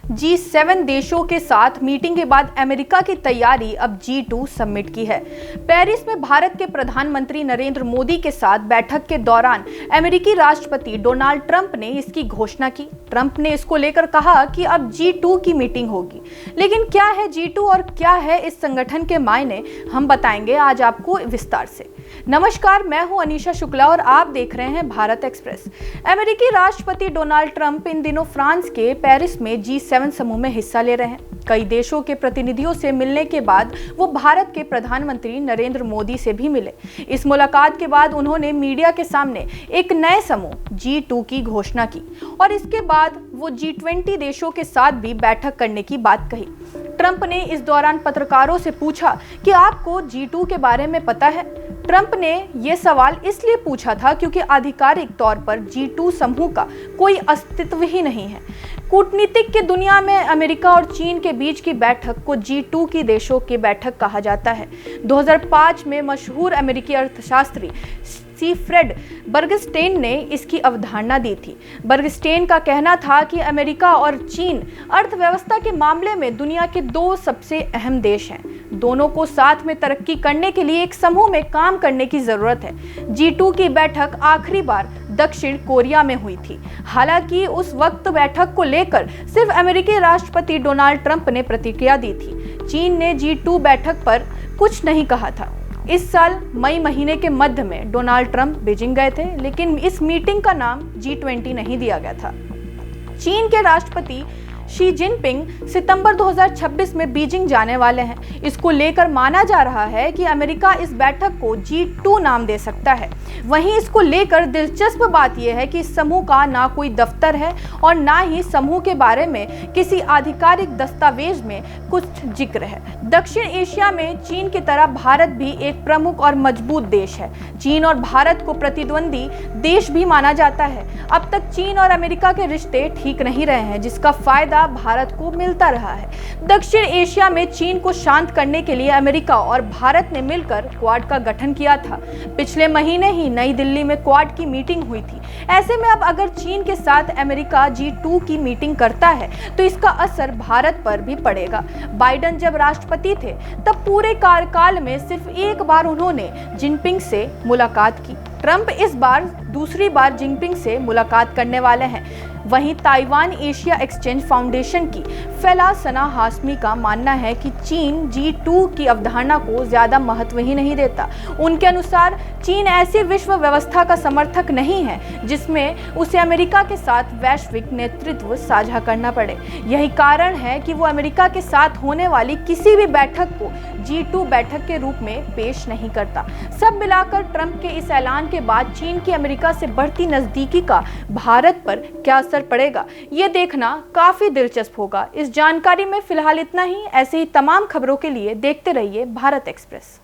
G7 देशों के साथ मीटिंग के बाद अमेरिका की तैयारी अब G2 समिट की है। पेरिस में भारत के प्रधानमंत्री नरेंद्र मोदी के साथ बैठक के दौरान अमेरिकी राष्ट्रपति डोनाल्ड ट्रंप ने इसकी घोषणा की। ट्रंप ने इसको लेकर कहा कि अब G2 की मीटिंग होगी। लेकिन क्या है G2 और क्या है इस संगठन के मायने, हम बताएंगे आज आपको विस्तार से। नमस्कार, मैं हूं अनीशा शुक्ला और आप देख रहे हैं भारत एक्सप्रेस। अमेरिकी राष्ट्रपति डोनाल्ड ट्रंप इन दिनों फ्रांस के पेरिस में G7 समूह में हिस्सा ले रहे हैं। कई देशों के प्रतिनिधियों से मिलने के बाद वो भारत के प्रधानमंत्री नरेंद्र मोदी से भी मिले। इस मुलाकात के बाद उन्होंने मीडिया के सामने एक नए समूह G2 की घोषणा की और इसके बाद वो G20 देशों के साथ भी बैठक करने की बात कही। ट्रंप ने इस दौरान पत्रकारों से पूछा कि आपको G2 के बारे में पता है। ट्रंप ने यह सवाल इसलिए पूछा था क्योंकि आधिकारिक तौर पर G2 समूह का कोई अस्तित्व ही नहीं है। कूटनीतिक की दुनिया में अमेरिका और चीन के बीच की बैठक को G2 की देशों की बैठक कहा जाता है। 2005 में मशहूर अमेरिकी अर्थशास्त्री सी फ्रेड बर्गस्टेन ने इसकी अवधारणा दी थी। बर्गस्टेन का कहना था कि अमेरिका और चीन अर्थव्यवस्था के मामले में दुनिया के दो सबसे अहम देश हैं। दोनों को साथ में तरक्की करने के लिए एक समूह में काम करने की जरूरत है। G2 की बैठक आखिरी बार दक्षिण कोरिया में हुई थी। हालांकि उस वक्त बैठक को लेकर सिर्फ अमेरिकी राष्ट्रपति डोनाल्ड ट्रंप ने प्रतिक्रिया दी थी। चीन ने G2 बैठक पर कुछ नहीं कहा था। इस साल मई महीने के मध्य में डोनाल्ड ट्रंप बीजिंग गए थे, लेकिन इस मीटिंग का नाम G20 नहीं दिया गया था। चीन के राष्ट्रपति शी जिनपिंग सितंबर 2026 में बीजिंग जाने वाले हैं। इसको लेकर माना जा रहा है कि अमेरिका इस बैठक को G2 नाम दे सकता है। वहीं इसको लेकर दिलचस्प बात यह है कि इस समूह का ना कोई दफ्तर है और ना ही समूह के बारे में किसी आधिकारिक दस्तावेज में कुछ जिक्र है। दक्षिण एशिया में चीन की तरह भारत भी एक प्रमुख और मजबूत देश है। चीन और भारत को प्रतिद्वंदी देश भी माना जाता है। अब तक चीन और अमेरिका के रिश्ते ठीक नहीं रहे हैं, जिसका फायदा भारत को मिलता रहा है। दक्षिण एशिया में चीन को शांत करने के लिए अमेरिका और भारत ने मिलकर क्वाड का गठन किया था। पिछले महीने ही नई दिल्ली में क्वाड की मीटिंग हुई थी। ऐसे में अब अगर चीन के साथ अमेरिका G2 की मीटिंग करता है तो इसका असर भारत पर भी पड़ेगा। बाइडेन जब राष्ट्रपति थे तब पूरे कार्यकाल में सिर्फ एक बार उन्होंने जिनपिंग से मुलाकात की। ट्रंप इस बार दूसरी बार जिनपिंग से मुलाकात करने वाले हैं। वहीं ताइवान एशिया एक्सचेंज फाउंडेशन की फैला सना हाशमी का मानना है कि चीन G2 की अवधारणा को ज्यादा महत्व ही नहीं देता। उनके अनुसार चीन ऐसी विश्व व्यवस्था का समर्थक नहीं है जिसमें उसे अमेरिका के साथ वैश्विक नेतृत्व साझा करना पड़े। यही कारण है कि वो अमेरिका के साथ होने वाली किसी भी बैठक को G2 बैठक के रूप में पेश नहीं करता। सब मिलाकर ट्रंप के इस ऐलान के बाद चीन की अमेरिका से बढ़ती नजदीकी का भारत पर क्या असर पड़ेगा, ये देखना काफी दिलचस्प होगा। इस जानकारी में फिलहाल इतना ही। ऐसे ही तमाम खबरों के लिए देखते रहिए भारत एक्सप्रेस।